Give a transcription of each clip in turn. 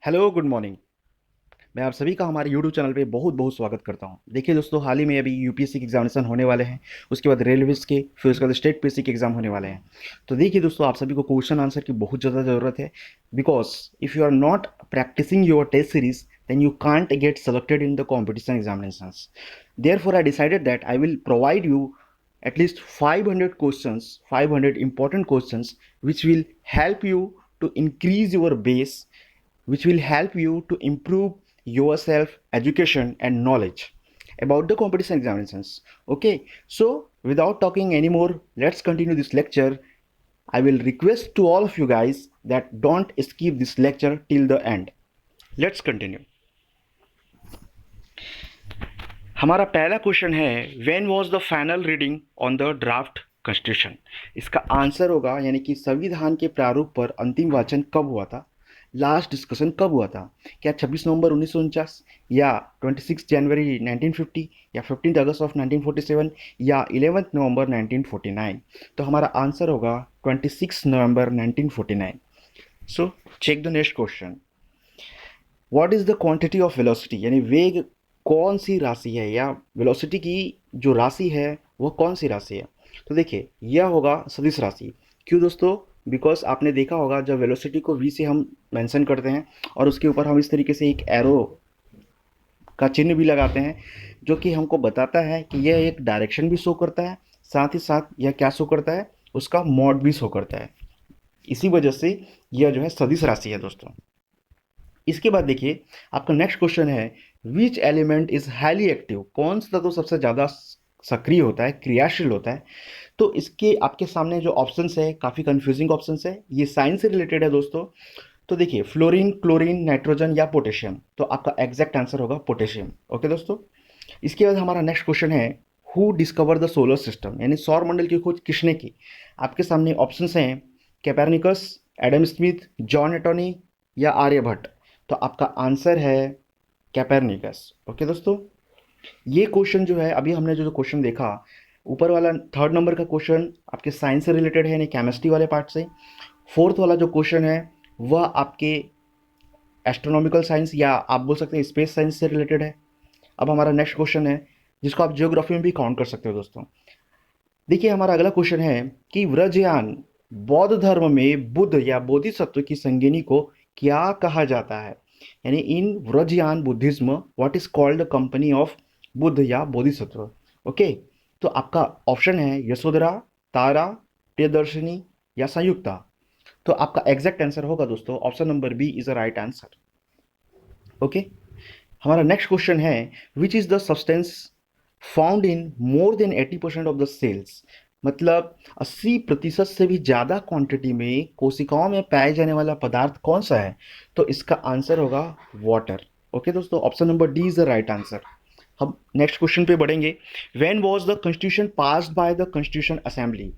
Hello good morning. मैं आप सभी का हमारे यूट्यूब चैनल पे बहुत बहुत स्वागत करता हूं। देखिए दोस्तों, हाल ही में अभी यूपीएससी के एग्जामिनेशन होने वाले हैं, उसके बाद रेलवेज के, फिर उसके बाद स्टेट पीएससी के एग्जाम होने वाले हैं। तो देखिए दोस्तों, आप सभी को क्वेश्चन आंसर की बहुत ज़्यादा ज़रूरत है, because if you are not practicing your test series then you can't get selected in the competition examinations. Therefore, I decided that I will provide you at least 500 questions, 500 important questions, which will help you to increase your base, which will help you to improve yourself education and knowledge about the competition examinations. Okay, so without talking anymore, let's continue this lecture. I will request to all of you guys that don't skip this lecture till the end. Let's continue. हमारा पहला question है, when was the final reading on the draft constitution. इसका answer होगा, यानी कि संविधान के प्रारूप पर अंतिम वाचन कब हुआ था, लास्ट डिस्कशन कब हुआ था। क्या 26 नवंबर 1949, या 26 जनवरी 1950, या 15 अगस्त ऑफ 1947, या 11 नवंबर 1949। तो हमारा आंसर होगा 26 नवंबर 1949। So check the next question. What is the quantity of velocity, यानी वेग कौन सी राशि है, या वेलोसिटी की जो राशि है वह कौन सी राशि है। तो देखिए, यह होगा सदिश राशि। क्यों दोस्तों? बिकॉज आपने देखा होगा, जब वेलोसिटी को v से हम मेंशन करते हैं और उसके ऊपर हम इस तरीके से एक एरो का चिन्ह भी लगाते हैं, जो कि हमको बताता है कि यह एक डायरेक्शन भी शो करता है, साथ ही साथ यह क्या शो करता है, उसका मॉड भी शो करता है। इसी वजह से यह जो है सदिश राशि है दोस्तों। इसके बाद देखिए, आपका नेक्स्ट क्वेश्चन है, which element is highly active, कौन सा तत्व सबसे ज़्यादा सक्रिय होता है, क्रियाशील होता है। तो इसके आपके सामने जो ऑप्शंस है, काफ़ी कंफ्यूजिंग ऑप्शंस है, ये साइंस से रिलेटेड है दोस्तों। तो देखिए, फ्लोरीन, क्लोरीन, नाइट्रोजन या पोटेशियम। तो आपका एग्जैक्ट आंसर होगा पोटेशियम। ओके दोस्तों। इसके बाद हमारा नेक्स्ट क्वेश्चन है, who discover the solar system, यानी सौर मंडल की खोज किसने की। आपके सामने ऑप्शंस हैं, कैपेर्निकस, एडम स्मिथ, जॉन एटॉनी या आर्यभट्ट। तो आपका आंसर है कैपेर्निकस। ओके दोस्तों। ये क्वेश्चन जो है, अभी हमने जो क्वेश्चन देखा, ऊपर वाला थर्ड नंबर का क्वेश्चन आपके साइंस से रिलेटेड है, यानी केमिस्ट्री वाले पार्ट से। फोर्थ वाला जो क्वेश्चन है वह आपके एस्ट्रोनॉमिकल साइंस, या आप बोल सकते हैं स्पेस साइंस से रिलेटेड है। अब हमारा नेक्स्ट क्वेश्चन है, जिसको आप जियोग्राफी में भी काउंट कर सकते हो दोस्तों। देखिए, हमारा अगला क्वेश्चन है कि व्रजयान बौद्ध धर्म में बुद्ध या बोधिसत्व की संगिनी को क्या कहा जाता है, यानी इन व्रजयान Buddhism what is called company of Buddha या बोधिसत्व। ओके, तो आपका ऑप्शन है यशोधरा, तारा, प्रियदर्शिनी या संयुक्ता। तो आपका एग्जैक्ट आंसर होगा दोस्तों option number B is a right answer. Okay, हमारा नेक्स्ट क्वेश्चन है, which is the substance found in more than 80% of the cells. मतलब 80% से भी ज़्यादा क्वांटिटी में कोशिकाओं में पाए जाने वाला पदार्थ कौन सा है। तो इसका आंसर होगा वाटर। ओके दोस्तों, option number D is the right answer. हम नेक्स्ट क्वेश्चन पे बढ़ेंगे। When was the constitution passed by the constitution assembly.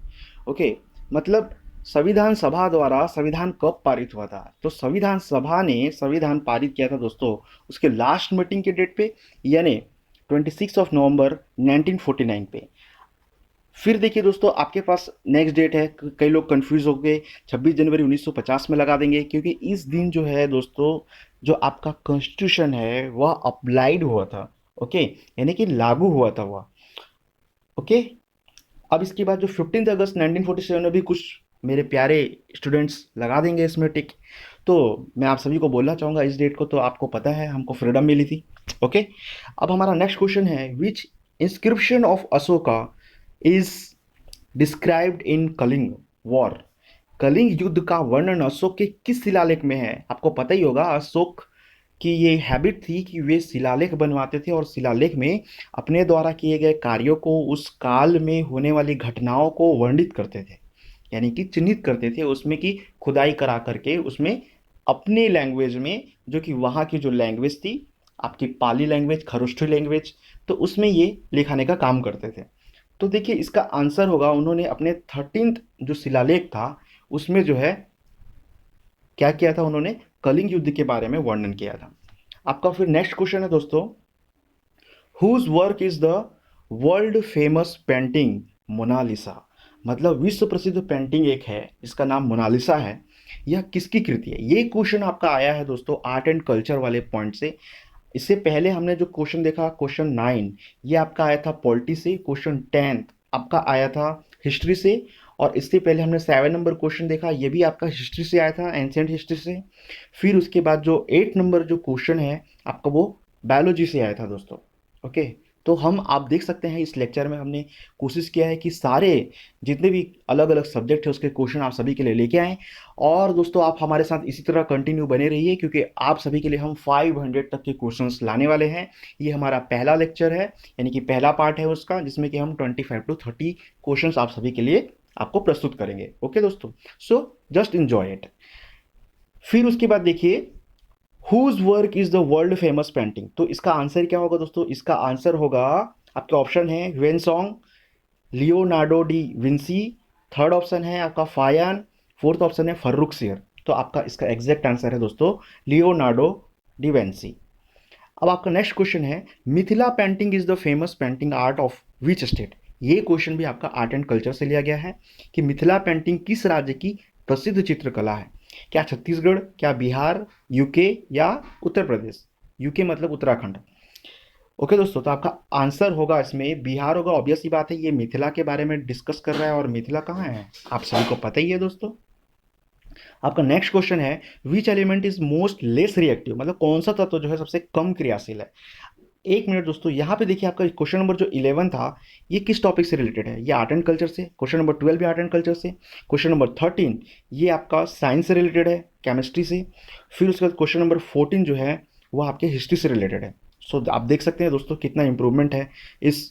Okay, मतलब संविधान सभा द्वारा संविधान कब पारित हुआ था। तो संविधान सभा ने संविधान पारित किया था दोस्तों उसके लास्ट मीटिंग के डेट पे, यानी 26 ऑफ नवंबर 1949 पे। फिर देखिए दोस्तों, आपके पास नेक्स्ट डेट है, कई लोग कंफ्यूज हो गए, 26 जनवरी 1950 में लगा देंगे, क्योंकि इस दिन जो है दोस्तों, जो आपका कॉन्स्टिट्यूशन है वह अप्लाइड हुआ था। ओके, यानी कि लागू हुआ था वह। ओके, अब इसके बाद जो 15 अगस्त 1947 में भी कुछ मेरे प्यारे स्टूडेंट्स लगा देंगे इसमें टिक। तो मैं आप सभी को बोलना चाहूँगा, इस डेट को तो आपको पता है हमको फ्रीडम मिली थी। ओके, अब हमारा नेक्स्ट क्वेश्चन है, which inscription of Ashoka is described in Kalinga war. Kalinga युद्ध का वर्णन अशोक के किस शिलालेख में है। आपको पता ही होगा, अशोक की ये हैबिट थी कि वे शिलालेख बनवाते थे, और शिलालेख में अपने द्वारा किए गए कार्यों को, उस काल में होने वाली घटनाओं को वर्णित करते थे, यानी कि चिन्हित करते थे उसमें, कि खुदाई करा करके उसमें अपने लैंग्वेज में, जो कि वहाँ की जो लैंग्वेज थी आपकी पाली लैंग्वेज, खरोष्ठी लैंग्वेज, तो उसमें ये लिखाने का काम करते थे। तो देखिए, इसका आंसर होगा, उन्होंने अपने 13th जो शिलालेख था उसमें जो है क्या किया था, उन्होंने कलिंग युद्ध के बारे में वर्णन किया था। आपका फिर नेक्स्ट क्वेश्चन है दोस्तों, whose work is the world famous painting Mona Lisa. मतलब विश्व प्रसिद्ध पेंटिंग एक है जिसका नाम मोनालिसा है। यह किसकी कृति है? ये क्वेश्चन आपका आया है दोस्तों आर्ट एंड कल्चर वाले पॉइंट से। इससे पहले हमने जो क्वेश्चन देखा क्वेश्चन 9, ये आपका आया था पॉलिटी से। क्वेश्चन 10 आपका आया था हिस्ट्री से। और इससे पहले हमने 7 नंबर क्वेश्चन देखा, ये भी आपका हिस्ट्री से आया था, एंशिएंट हिस्ट्री से। फिर उसके बाद जो 8 नंबर जो क्वेश्चन है आपका वो बायोलॉजी से आया था दोस्तों। ओके, तो हम आप देख सकते हैं इस लेक्चर में हमने कोशिश किया है कि सारे जितने भी अलग अलग सब्जेक्ट है उसके क्वेश्चन आप सभी के लिए लेके आएँ। और दोस्तों आप हमारे साथ इसी तरह कंटिन्यू बने रहिए, क्योंकि आप सभी के लिए हम 500 तक के क्वेश्चंस लाने वाले हैं। ये हमारा पहला लेक्चर है, यानी कि पहला पार्ट है उसका, जिसमें कि हम 25 to 30 क्वेश्चंस आप सभी के लिए आपको प्रस्तुत करेंगे। ओके दोस्तों, सो जस्ट इंजॉय इट। फिर उसके बाद देखिए, whose work is the world famous painting. तो इसका आंसर क्या होगा दोस्तों? इसका आंसर होगा, आपके ऑप्शन है when song, Leonardo D Vinci, third option है आपका फायान, फोर्थ ऑप्शन है फर्रुख शेर। तो आपका इसका एग्जैक्ट आंसर है दोस्तों लियोनार्डो डी विंसी। अब आपका नेक्स्ट क्वेश्चन है, Mithila painting is the famous painting art of which state. ये क्वेश्चन भी आपका आर्ट एंड कल्चर से लिया गया है कि मिथिला पेंटिंग किस राज्य की प्रसिद्ध चित्रकला है? क्या छत्तीसगढ़, क्या बिहार, यूके या उत्तर प्रदेश? यूके मतलब उत्तराखंड। ओके दोस्तों, तो आपका आंसर होगा इसमें बिहार होगा। ऑब्वियस सी बात है, ये मिथिला के बारे में डिस्कस कर रहा है और मिथिला कहाँ है आप सभी को पता ही है दोस्तों। आपका नेक्स्ट क्वेश्चन है, which element is most less reactive, मतलब कौन सा तत्व जो है सबसे कम क्रियाशील है? एक मिनट दोस्तों, यहाँ पे देखिए आपका क्वेश्चन नंबर जो 11 था ये किस टॉपिक से रिलेटेड है? ये आर्ट एंड कल्चर से। क्वेश्चन नंबर 12 भी आर्ट एंड कल्चर से। क्वेश्चन नंबर 13 ये आपका साइंस से रिलेटेड है, केमिस्ट्री से। फिर उसके बाद क्वेश्चन नंबर 14 जो है वो आपके हिस्ट्री से रिलेटेड है। सो आप देख सकते हैं दोस्तों कितना इंप्रूवमेंट है इस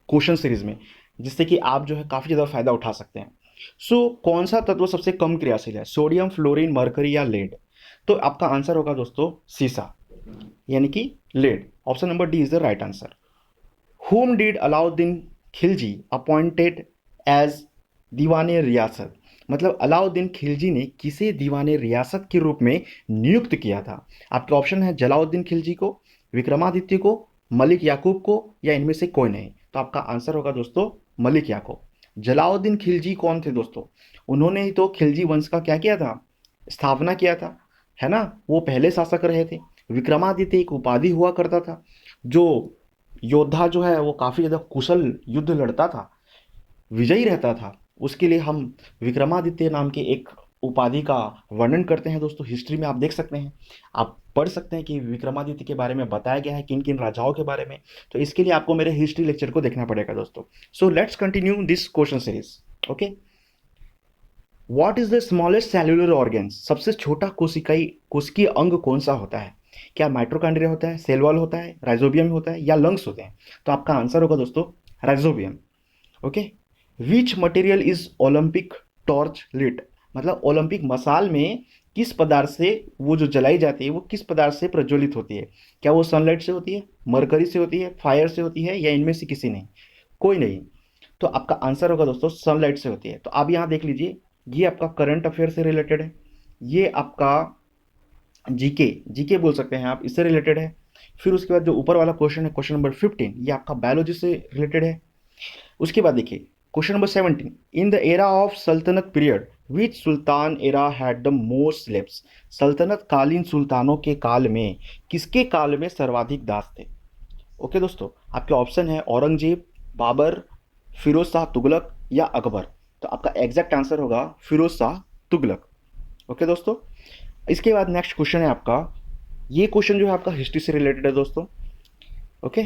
क्वेश्चन सीरीज में, जिससे कि आप जो है काफ़ी ज़्यादा फायदा उठा सकते हैं। सो कौन सा तत्व सबसे कम क्रियाशील है? सोडियम, फ्लोरीन, मरकरी या लेड? तो आपका आंसर होगा दोस्तों सीसा, यानी कि lead. Option number D is the right answer. whom did Alauddin Khilji appointed as Diwan-i Riyasat, मतलब अलाउद्दीन खिलजी ने किसे दीवाने रियासत के रूप में नियुक्त किया था? आपके ऑप्शन है जलाउद्दीन खिलजी को, विक्रमादित्य को, मलिक याकूब को या इनमें से कोई नहीं। तो आपका आंसर होगा दोस्तों मलिक याकूब। जलाउद्दीन खिलजी कौन थे दोस्तों? उन्होंने ही तो खिलजी वंश का क्या किया था, स्थापना किया था, है ना। वो पहले शासक रहे थे। विक्रमादित्य एक उपाधि हुआ करता था, जो योद्धा जो है वो काफ़ी ज़्यादा कुशल युद्ध लड़ता था, विजयी रहता था। उसके लिए हम विक्रमादित्य नाम के एक उपाधि का वर्णन करते हैं दोस्तों। हिस्ट्री में आप देख सकते हैं, आप पढ़ सकते हैं कि विक्रमादित्य के बारे में बताया गया है किन किन राजाओं के बारे में। तो इसके लिए आपको मेरे हिस्ट्री लेक्चर को देखना पड़ेगा दोस्तों। So let's continue this question series. Okay, what is the smallest cellular organ, सबसे छोटा कोशिकीय अंग कौन सा होता है? क्या माइट्रोकांड्रिया होता है, सेल वॉल होता है, राइजोबियम होता है या लंग्स होते हैं? तो आपका आंसर होगा दोस्तों rhizobium. Okay, which material is Olympic torch lit, मतलब ओलंपिक मसाल में किस पदार्थ से वो जो जलाई जाती है वो किस पदार्थ से प्रज्वलित होती है? क्या वो सनलाइट से होती है, मरकरी से होती है, फायर से होती है या इनमें से किसी नहीं, कोई नहीं? तो आपका आंसर होगा दोस्तों सनलाइट से होती है। तो आप यहाँ देख लीजिए, ये आपका करंट अफेयर से रिलेटेड है, ये आपका जीके जीके बोल सकते हैं आप, इससे रिलेटेड है। फिर उसके बाद जो ऊपर वाला क्वेश्चन है क्वेश्चन नंबर 15, ये आपका बायोलॉजी से रिलेटेड है। उसके बाद देखिए question number 17, in the era of sultanate period which sultan era had the most slaves, सल्तनत कालीन सुल्तानों के काल में किसके काल में सर्वाधिक दास थे? ओके दोस्तों, आपके ऑप्शन है औरंगजेब, बाबर, फिरोज शाह तुगलक या अकबर। तो आपका एग्जैक्ट आंसर होगा फिरोज शाह तुगलक। ओके दोस्तों, इसके बाद नेक्स्ट क्वेश्चन है आपका, ये क्वेश्चन जो है आपका हिस्ट्री से रिलेटेड है दोस्तों। ओके,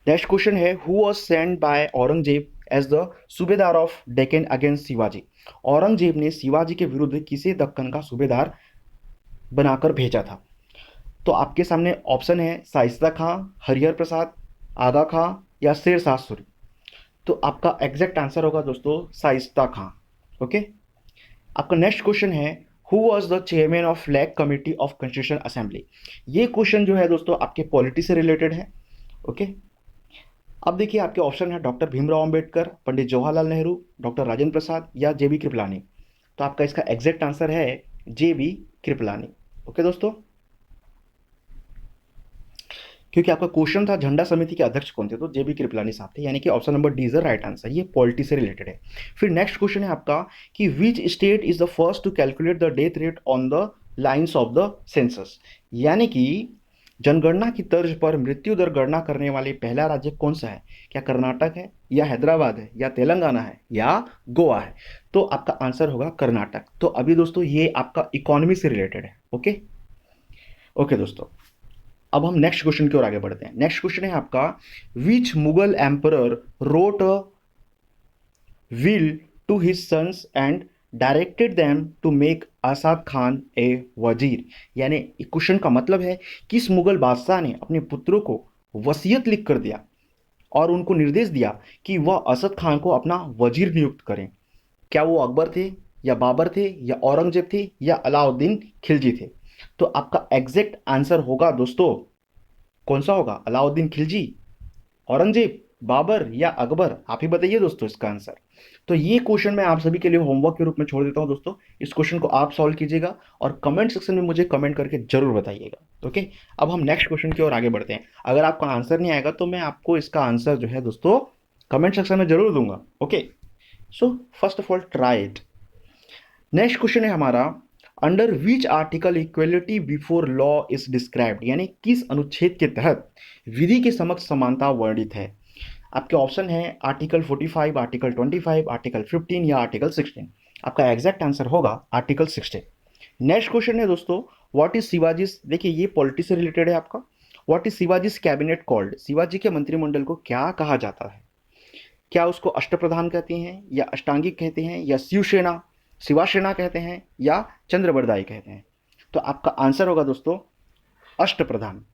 नेक्स्ट क्वेश्चन है, who was sent by Aurangzeb as the subedar of Deccan against Shivaji. Aurangzeb ने शिवाजी के विरुद्ध किसे दक्कन का सूबेदार बनाकर भेजा था? तो आपके सामने ऑप्शन है शाइस्ता खां, हरिहर प्रसाद, आगा खां या शेर शाह सूरी। तो आपका एग्जैक्ट आंसर होगा दोस्तों शाइस्ता खां। ओके, आपका नेक्स्ट क्वेश्चन है, who was the chairman of flag committee of constitution assembly. ये क्वेश्चन जो है दोस्तों आपके पॉलिटी से रिलेटेड है। ओके, अब देखिए आपके ऑप्शन है डॉक्टर भीमराव अंबेडकर, पंडित जवाहरलाल नेहरू, डॉक्टर राजेंद्र प्रसाद या जेबी कृपलानी। तो आपका इसका एग्जैक्ट आंसर है जेबी कृपलानी। ओके दोस्तों, क्योंकि आपका क्वेश्चन था झंडा समिति के अध्यक्ष कौन थे, तो जेबी कृपलानी साहब थे, यानी कि option number D is the right answer. ये पॉलिटी से रिलेटेड है। फिर नेक्स्ट क्वेश्चन है आपका कि which state is the first to calculate the death rate on the lines of the census, यानी कि जनगणना की तर्ज पर मृत्यु दर गणना करने वाले पहला राज्य कौन सा है? क्या कर्नाटक है, या हैदराबाद है, या तेलंगाना है, या गोवा है? तो आपका आंसर होगा कर्नाटक। तो अभी दोस्तों ये आपका इकोनॉमी से रिलेटेड है। ओके ओके दोस्तों, अब हम नेक्स्ट क्वेश्चन की ओर आगे बढ़ते हैं। नेक्स्ट क्वेश्चन है आपका which Mughal emperor wrote a will to his sons and directed them to make Asad Khan a wazir, यानी क्वेश्चन का मतलब है किस मुगल बादशाह ने अपने पुत्रों को वसीयत लिख कर दिया और उनको निर्देश दिया कि वह असद खान को अपना वजीर नियुक्त करें? क्या वो अकबर थे, या बाबर थे, या औरंगजेब थे, या अलाउद्दीन खिलजी थे? तो आपका एग्जैक्ट आंसर होगा दोस्तों कौन सा होगा? अलाउद्दीन खिलजी, औरंगजेब, बाबर, या अकबर? आप ही बताइए दोस्तों इसका आंसर। तो ये क्वेश्चन मैं आप सभी के लिए होमवर्क के रूप में छोड़ देता हूं दोस्तों। इस क्वेश्चन को आप सॉल्व कीजिएगा और कमेंट सेक्शन में मुझे कमेंट करके जरूर बताइएगा। ओके, अब हम नेक्स्ट क्वेश्चन की ओर आगे बढ़ते हैं। अगर आपका आंसर नहीं आएगा तो मैं आपको इसका आंसर जो है दोस्तों कमेंट सेक्शन में जरूर दूंगा। Okay, so first of all try it. Next question है हमारा under which article equality before law is described, यानी किस अनुच्छेद के तहत विधि के समक्ष समानता वर्णित है? आपके ऑप्शन है आर्टिकल 45, आर्टिकल 25, आर्टिकल 15 या आर्टिकल 16। आपका एग्जैक्ट आंसर होगा आर्टिकल 16। नेक्स्ट क्वेश्चन है दोस्तों व्हाट इज शिवाजी, देखिए ये पॉलिटी से रिलेटेड है आपका। What is Shivaji cabinet called, Shivaji के मंत्रिमंडल को क्या कहा जाता है? क्या उसको अष्टप्रधान कहते हैं, या अष्टांगिक कहते हैं, या शिवसेना शिवासेना कहते हैं, या चंद्रबरदाई कहते हैं? तो आपका आंसर होगा दोस्तों अष्टप्रधान।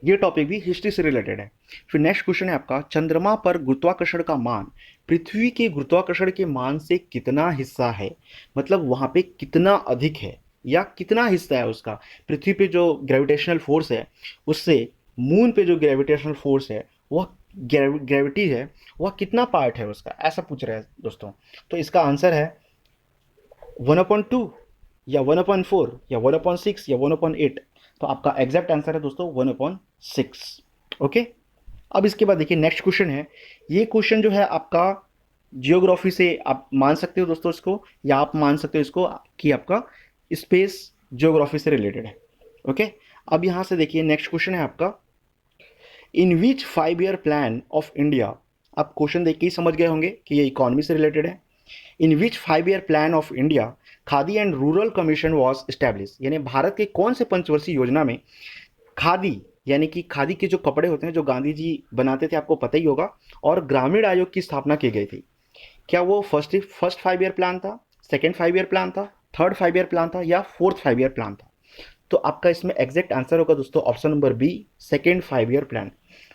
ये टॉपिक भी हिस्ट्री से रिलेटेड है। फिर नेक्स्ट क्वेश्चन है आपका चंद्रमा पर गुरुत्वाकर्षण का मान पृथ्वी के गुरुत्वाकर्षण के मान से कितना हिस्सा है, मतलब वहां पे कितना अधिक है या कितना हिस्सा है उसका? पृथ्वी पे जो ग्रेविटेशनल फोर्स है उससे मून पे जो ग्रेविटेशनल फोर्स है वह ग्रेविटी है वह कितना पार्ट है उसका, ऐसा पूछ रहे हैं दोस्तों। तो इसका आंसर है 1/2 या 1/4 या 1/6 या 1/8। तो आपका एग्जैक्ट आंसर है दोस्तों 1/6। ओके, अब इसके बाद देखिए नेक्स्ट क्वेश्चन है। ये क्वेश्चन जो है आपका जियोग्राफी से आप मान सकते हो दोस्तों इसको, या आप मान सकते हो इसको कि आपका स्पेस जियोग्राफी से रिलेटेड है। ओके, अब यहाँ से देखिए नेक्स्ट क्वेश्चन है आपका इन विच 5 ईयर प्लान ऑफ इंडिया, आप क्वेश्चन देख के ही समझ गए होंगे कि ये इकोनॉमी से रिलेटेड है। इन विच 5 year plan of India khadi and rural commission was establish, यानी भारत के कौन से पंचवर्षीय योजना में खादी, यानी कि खादी के जो कपड़े होते हैं जो गांधी जी बनाते थे आपको पता ही होगा, और ग्रामीण आयोग की स्थापना की गई थी? क्या वो फर्स्ट 5 ईयर प्लान था, सेकेंड 5 ईयर प्लान था, थर्ड 5 ईयर प्लान था, या फोर्थ 5 ईयर प्लान था? तो आपका इसमें एग्जैक्ट आंसर होगा दोस्तों option number B, second 5 year plan.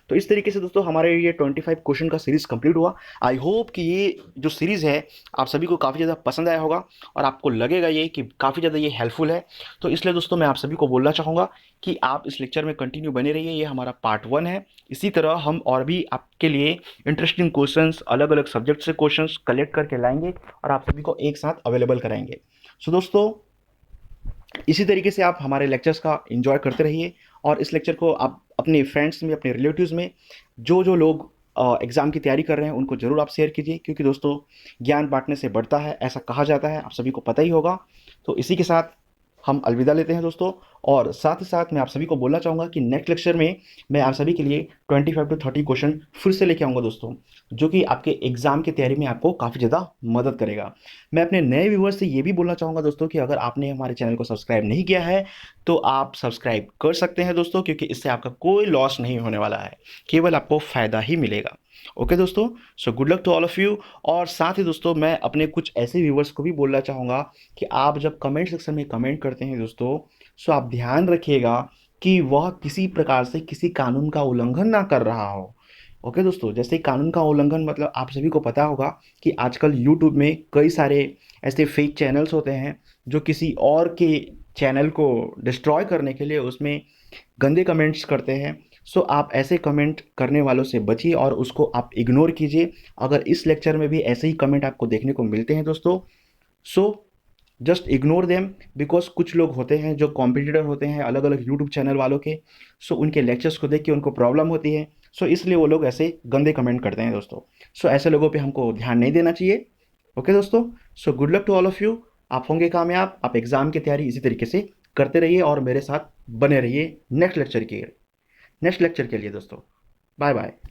तो इस तरीके से दोस्तों हमारे ये 25 क्वेश्चन का सीरीज कंप्लीट हुआ। आई होप कि ये जो सीरीज़ है आप सभी को काफ़ी ज़्यादा पसंद आया होगा और आपको लगेगा ये कि काफ़ी ज़्यादा ये हेल्पफुल है। तो इसलिए दोस्तों मैं आप सभी को बोलना चाहूँगा कि आप इस लेक्चर में कंटिन्यू बने रहिए। ये हमारा पार्ट 1 है। इसी तरह हम और भी आपके लिए इंटरेस्टिंग क्वेश्चंस अलग अलग सब्जेक्ट से क्वेश्चंस कलेक्ट करके लाएंगे और आप सभी को एक साथ अवेलेबल कराएंगे। सो दोस्तों इसी तरीके से आप हमारे लेक्चर्स का एंजॉय करते रहिए और इस लेक्चर को आप अपने फ्रेंड्स में, अपने रिलेटिव्स में, जो लोग एग्ज़ाम की तैयारी कर रहे हैं उनको ज़रूर आप शेयर कीजिए, क्योंकि दोस्तों ज्ञान बांटने से बढ़ता है ऐसा कहा जाता है, आप सभी को पता ही होगा। तो इसी के साथ हम अलविदा लेते हैं दोस्तों, और साथ ही साथ मैं आप सभी को बोलना चाहूँगा कि नेक्स्ट लेक्चर में मैं आप सभी के लिए 25 to 30 क्वेश्चन फिर से लेके आऊँगा दोस्तों, जो कि आपके एग्ज़ाम की तैयारी में आपको काफ़ी ज़्यादा मदद करेगा। मैं अपने नए व्यूअर्स से ये भी बोलना चाहूँगा दोस्तों कि अगर आपने हमारे चैनल को सब्सक्राइब नहीं किया है तो आप सब्सक्राइब कर सकते हैं दोस्तों, क्योंकि इससे आपका कोई लॉस नहीं होने वाला है, केवल आपको फ़ायदा ही मिलेगा। ओके दोस्तों, so good luck to all of you. और साथ ही दोस्तों मैं अपने कुछ ऐसे व्यूवर्स को भी बोलना चाहूँगा कि आप जब कमेंट सेक्शन में कमेंट करते हैं दोस्तों, सो आप ध्यान रखिएगा कि वह किसी प्रकार से किसी कानून का उल्लंघन ना कर रहा हो। ओके दोस्तों, जैसे कानून का उल्लंघन मतलब आप सभी को पता होगा कि आजकल यूट्यूब में कई सारे ऐसे फेक चैनल्स होते हैं जो किसी और के चैनल को डिस्ट्रॉय करने के लिए उसमें गंदे कमेंट्स करते हैं। सो आप ऐसे कमेंट करने वालों से बचिए और उसको आप इग्नोर कीजिए। अगर इस लेक्चर में भी ऐसे ही कमेंट आपको देखने को मिलते हैं दोस्तों, so just ignore them, because कुछ लोग होते हैं जो कॉम्पिटिटर होते हैं अलग अलग यूट्यूब चैनल वालों के, सो उनके लेक्चर्स को देख के उनको प्रॉब्लम होती है, सो इसलिए वो लोग ऐसे गंदे कमेंट करते हैं दोस्तों। सो ऐसे लोगों पे हमको ध्यान नहीं देना चाहिए। ओके दोस्तों, so good luck to all of you. आप होंगे कामयाब, आप एग्ज़ाम की तैयारी इसी तरीके से करते रहिए और मेरे साथ बने रहिए नेक्स्ट लेक्चर के लिए दोस्तों। Bye bye.